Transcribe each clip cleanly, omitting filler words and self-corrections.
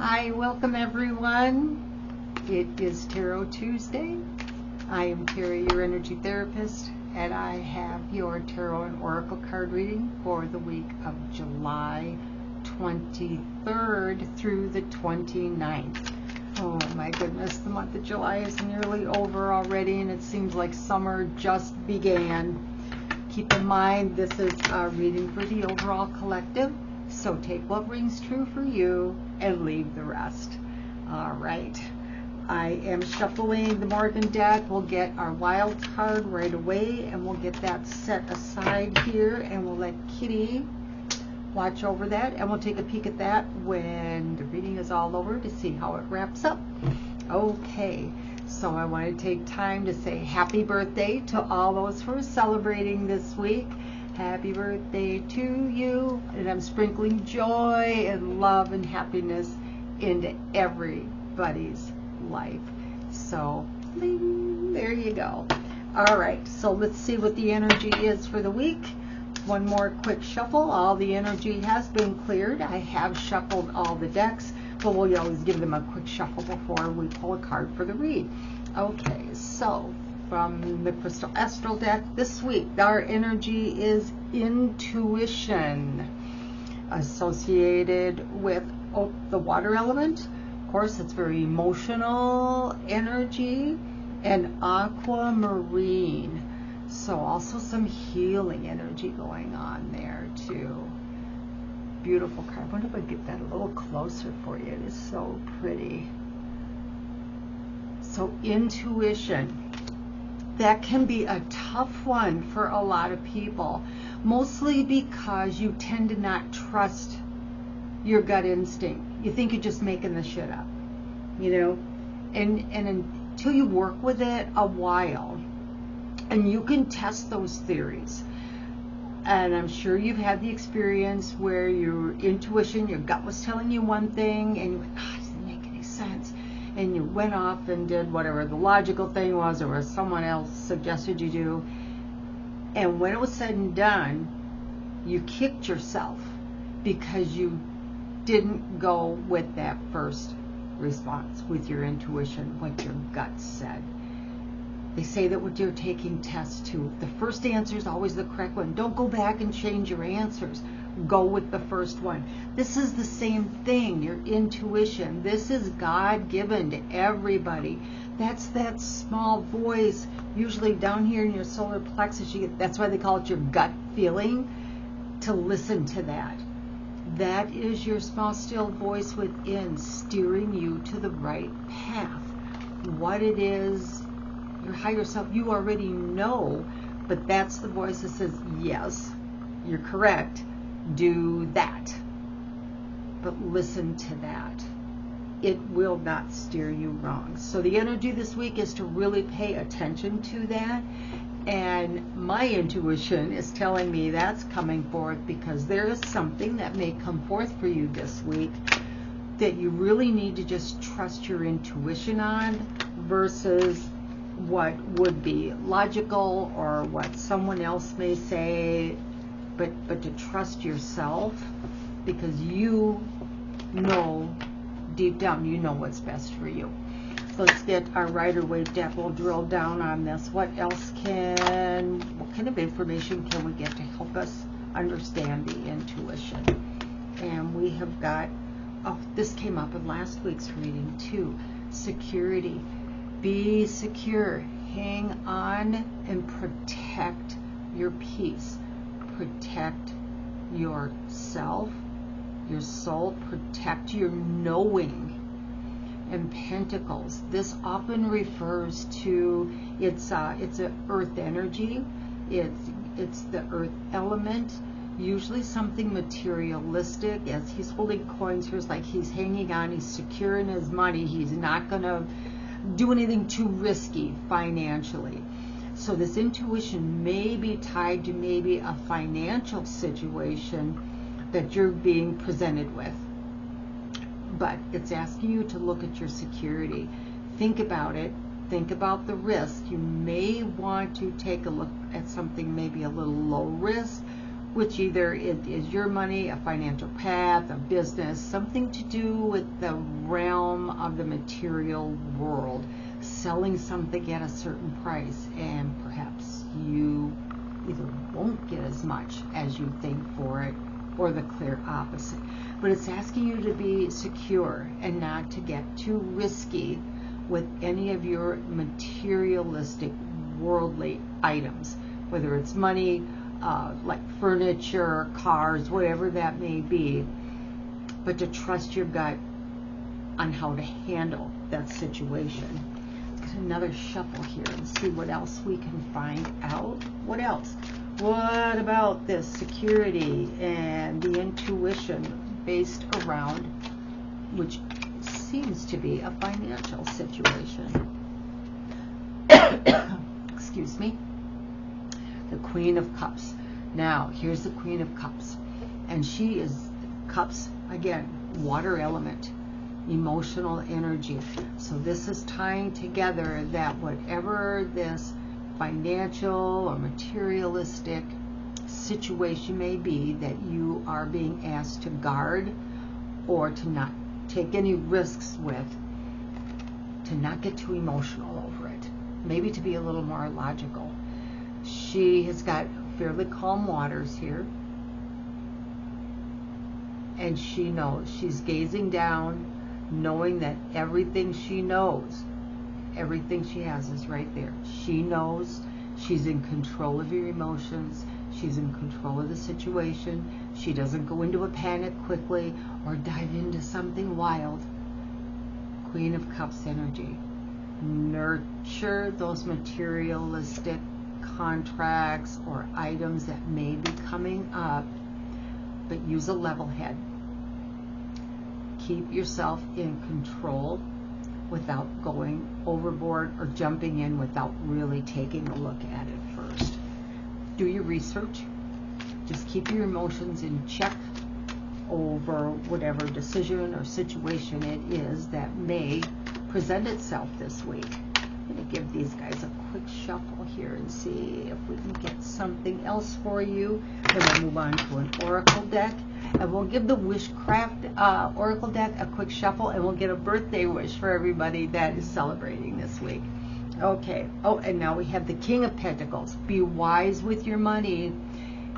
Hi, welcome everyone. It is Tarot Tuesday. I am Terry, your energy therapist, and I have your tarot and oracle card reading for the week of July 23rd through the 29th. Oh my goodness, the month of July is nearly over already, and it seems like summer just began. Keep in mind, this is a reading for the overall collective, so take what rings true for you and leave the rest. All right. I am shuffling the Morgan deck. We'll get our wild card right away, and we'll get that set aside here, and we'll let Kitty watch over that, and we'll take a peek at that when the reading is all over to see how it wraps up. Okay, so I want to take time to say happy birthday to all those who are celebrating this week. Happy birthday to you, and I'm sprinkling joy and love and happiness into everybody's life. So, bling, there you go. All right, so let's see what the energy is for the week. One more quick shuffle. All the energy has been cleared. I have shuffled all the decks, but we'll always give them a quick shuffle before we pull a card for the read. Okay, so from the Crystal Astral deck this week, our energy is intuition, associated with the water element. Of course, it's very emotional energy, and aquamarine. So also some healing energy going on there too. Beautiful card. I wonder if I get that a little closer for you. It is so pretty. So intuition. That can be a tough one for a lot of people, mostly because you tend to not trust your gut instinct. You think you're just making the shit up, you know, and until you work with it a while, and you can test those theories. And I'm sure you've had the experience where your intuition, your gut was telling you one thing, and you went, it doesn't make any sense. And you went off and did whatever the logical thing was, or what someone else suggested you do. And when it was said and done, you kicked yourself because you didn't go with that first response, with your intuition, what your gut said. They say that when you're taking tests too, the first answer is always the correct one. Don't go back and change your answers. Go with the first one. This is the same thing, your intuition. This is God-given to everybody. That's that small voice, usually down here in your solar plexus. That's why they call it your gut feeling, to listen to that. That is your small, still voice within, steering you to the right path. What it is, your higher self, you already know, but that's the voice that says, yes, you're correct, do that. But listen to that. It will not steer you wrong. So the energy this week is to really pay attention to that. And my intuition is telling me that's coming forth because there is something that may come forth for you this week that you really need to just trust your intuition on versus what would be logical or what someone else may say, but to trust yourself, because you know deep down, you know what's best for you. So let's get our Rider-Waite deck. We'll drill down on this. What kind of information can we get to help us understand the intuition? And we have got, this came up in last week's reading too, security. Be secure, hang on, and protect your peace. Protect yourself, your soul, protect your knowing. And Pentacles, this often refers to, it's a earth energy, it's the earth element, usually something materialistic. As he's holding coins here, it's like he's hanging on, he's secure in his money, he's not gonna do anything too risky financially. So this intuition may be tied to maybe a financial situation that you're being presented with. But it's asking you to look at your security. Think about it. Think about the risk. You may want to take a look at something maybe a little low risk which either it is your money, a financial path, a business, something to do with the realm of the material world, selling something at a certain price, and perhaps you either won't get as much as you think for it, or the clear opposite. But it's asking you to be secure and not to get too risky with any of your materialistic, worldly items, whether it's money, like furniture, cars, whatever that may be, but to trust your gut on how to handle that situation. Get another shuffle here and see what else we can find out. What else? What about this security and the intuition based around, which seems to be a financial situation? Excuse me. The Queen of Cups. Now, here's the Queen of Cups. And she is cups, again, water element, emotional energy. So this is tying together that whatever this financial or materialistic situation may be that you are being asked to guard or to not take any risks with, to not get too emotional over it. Maybe to be a little more logical. She has got fairly calm waters here, and she knows. She's gazing down, knowing that everything she knows, everything she has is right there. She knows. She's in control of your emotions. She's in control of the situation. She doesn't go into a panic quickly or dive into something wild. Queen of Cups energy. Nurture those materialistic contracts or items that may be coming up, but use a level head. Keep yourself in control without going overboard or jumping in without really taking a look at it first. Do your research. Just keep your emotions in check over whatever decision or situation it is that may present itself this week. I'm going to give these guys a quick shuffle here and see if we can get something else for you. Then we'll move on to an oracle deck, and we'll give the Wishcraft oracle deck a quick shuffle, and we'll get a birthday wish for everybody that is celebrating this week. Okay. Oh, and now we have the King of Pentacles. Be wise with your money.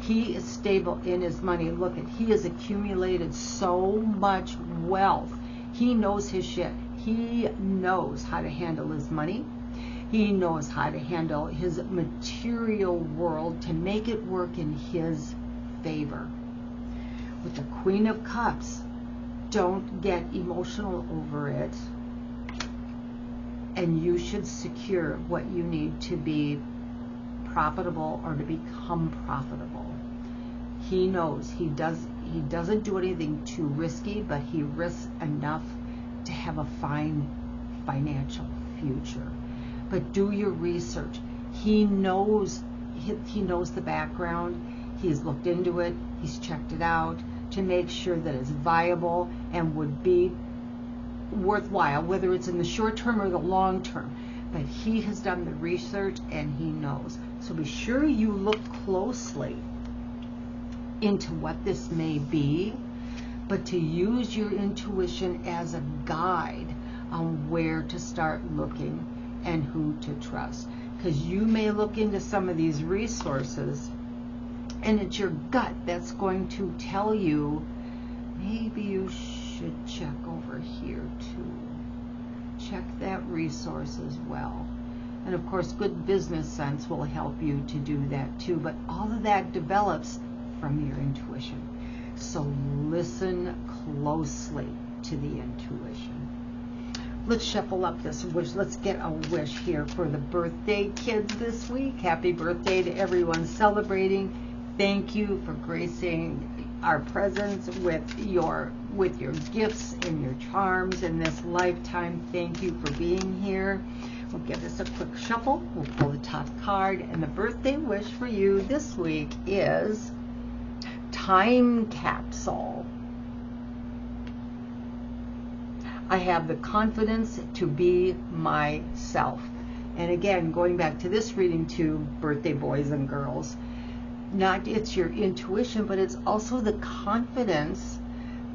He is stable in his money. Look at, he has accumulated so much wealth. He knows his shit. He knows how to handle his money. He knows how to handle his material world to make it work in his favor. With the Queen of Cups, don't get emotional over it. And you should secure what you need to be profitable or to become profitable. He knows. He doesn't do anything too risky, but he risks enough to have a fine financial future. But do your research. He knows the background. He's looked into it. He's checked it out to make sure that it's viable and would be worthwhile, whether it's in the short term or the long term. But he has done the research and he knows. So be sure you look closely into what this may be, but to use your intuition as a guide on where to start looking and who to trust. Because you may look into some of these resources and it's your gut that's going to tell you maybe you should check over here too. Check that resource as well. And of course, good business sense will help you to do that too. But all of that develops from your intuition. So listen closely to the intuition. Let's shuffle up this wish. Let's get a wish here for the birthday kids this week. Happy birthday to everyone celebrating. Thank you for gracing our presence with your gifts and your charms in this lifetime. Thank you for being here. We'll give this a quick shuffle. We'll pull the top card, and the birthday wish for you this week is Time Capsule. I have the confidence to be myself. And again, going back to this reading to birthday boys and girls, not it's your intuition, but it's also the confidence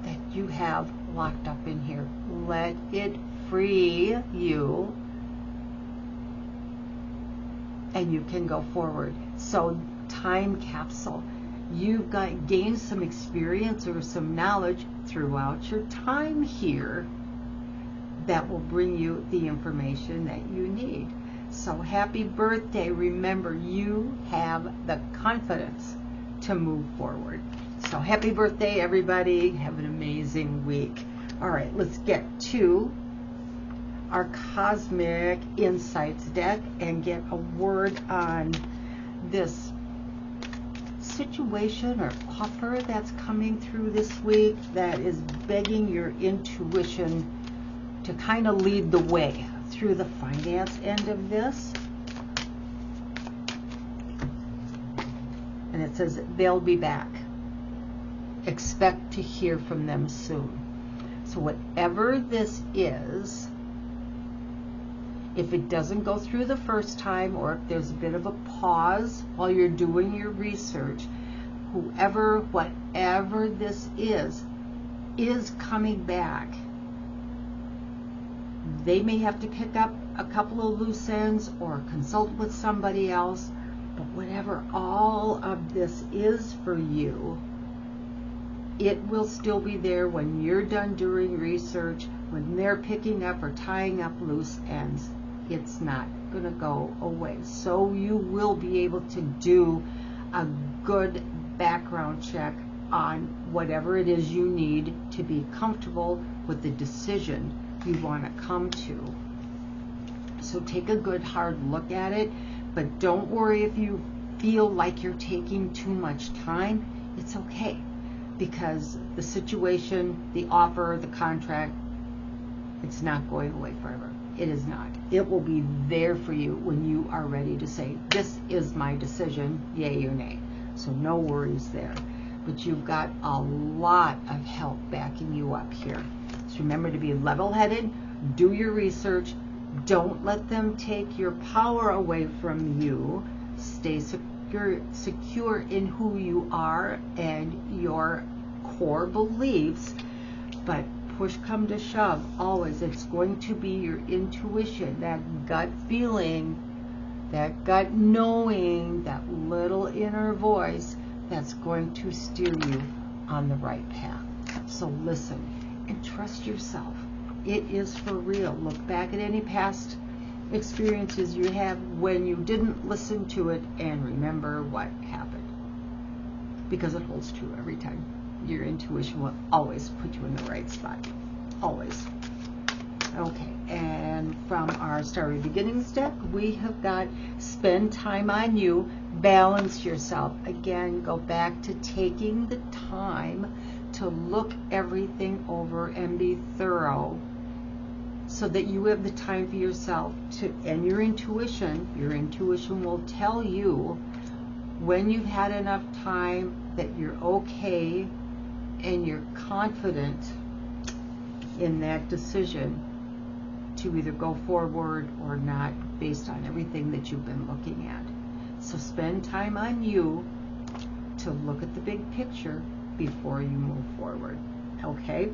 that you have locked up in here. Let it free you, and you can go forward. So, time capsule. You've gained some experience or some knowledge throughout your time here that will bring you the information that you need. So happy birthday. Remember, you have the confidence to move forward. So happy birthday, everybody. Have an amazing week. All right, let's get to our Cosmic Insights deck and get a word on this situation or offer that's coming through this week that is begging your intuition to kind of lead the way through the finance end of this. And it says they'll be back. Expect to hear from them soon. So whatever this is, if it doesn't go through the first time, or if there's a bit of a pause while you're doing your research, whatever this is coming back. They may have to pick up a couple of loose ends or consult with somebody else, but whatever all of this is for you, it will still be there when you're done doing research, when they're picking up or tying up loose ends. It's not going to go away. So you will be able to do a good background check on whatever it is you need to be comfortable with the decision you want to come to. So take a good hard look at it, but don't worry if you feel like you're taking too much time. It's okay, because the situation, the offer, the contract, it's not going away forever. It is not. It will be there for you when you are ready to say, this is my decision, yay or nay. So no worries there. But you've got a lot of help backing you up here. So remember to be level-headed, do your research, don't let them take your power away from you. Stay secure in who you are and your core beliefs, but push come to shove, always it's going to be your intuition, that gut feeling, that gut knowing, that little inner voice that's going to steer you on the right path. So listen and trust yourself. It is for real. Look back at any past experiences you have when you didn't listen to it and remember what happened, because it holds true every time. Your intuition will always put you in the right spot. Always. Okay, and from our Starry Beginnings deck, we have got spend time on you, balance yourself. Again, go back to taking the time to look everything over and be thorough, so that you have the time for yourself to, and your intuition will tell you when you've had enough time that you're okay and you're confident in that decision to either go forward or not, based on everything that you've been looking at. So spend time on you to look at the big picture before you move forward. Okay?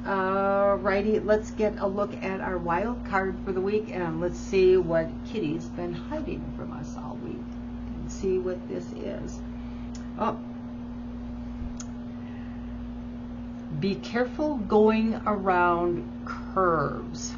Righty, let's get a look at our wild card for the week, and let's see what Kitty's been hiding from us all week. Let's see what this is. Oh. Be careful going around curves.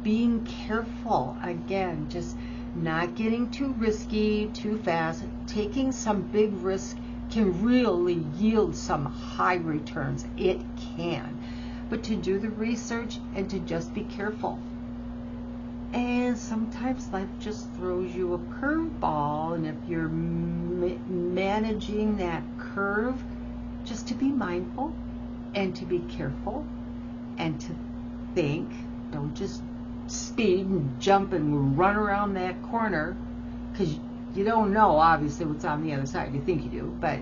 Being careful, again, just not getting too risky, too fast. Taking some big risk can really yield some high returns. It can. But to do the research and to just be careful. And sometimes life just throws you a curveball, and if you're managing that curve, just to be mindful and to be careful and to think. Don't just speed and jump and run around that corner, because you don't know obviously what's on the other side. You think you do, but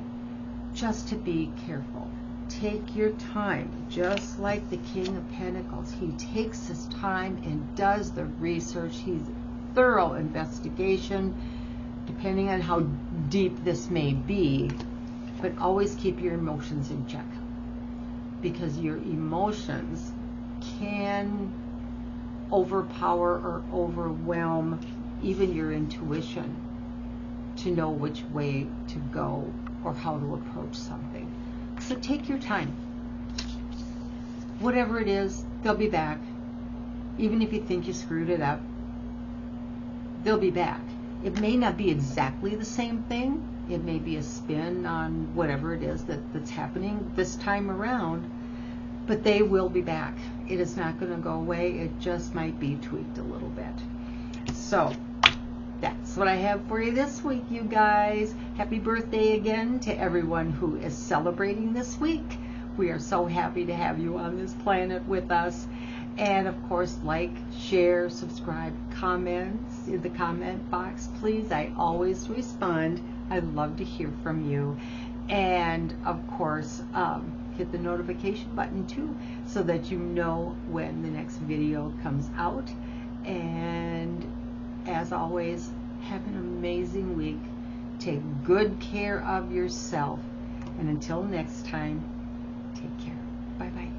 just to be careful. Take your time, just like the King of Pentacles. He takes his time and does the research. He's thorough investigation. Depending on how deep this may be, but always keep your emotions in check, because your emotions can overpower or overwhelm even your intuition to know which way to go or how to approach something. So take your time. Whatever it is, they'll be back. Even if you think you screwed it up, they'll be back. It may not be exactly the same thing. It may be a spin on whatever it is that's happening this time around, but they will be back. It is not going to go away. It just might be tweaked a little bit. So that's what I have for you this week, you guys. Happy birthday again to everyone who is celebrating this week. We are so happy to have you on this planet with us. And of course, like, share, subscribe, comments in the comment box, please. I always respond. I love to hear from you. And of course, hit the notification button too, so that you know when the next video comes out. And as always, have an amazing week. Take good care of yourself. And until next time, take care. Bye-bye.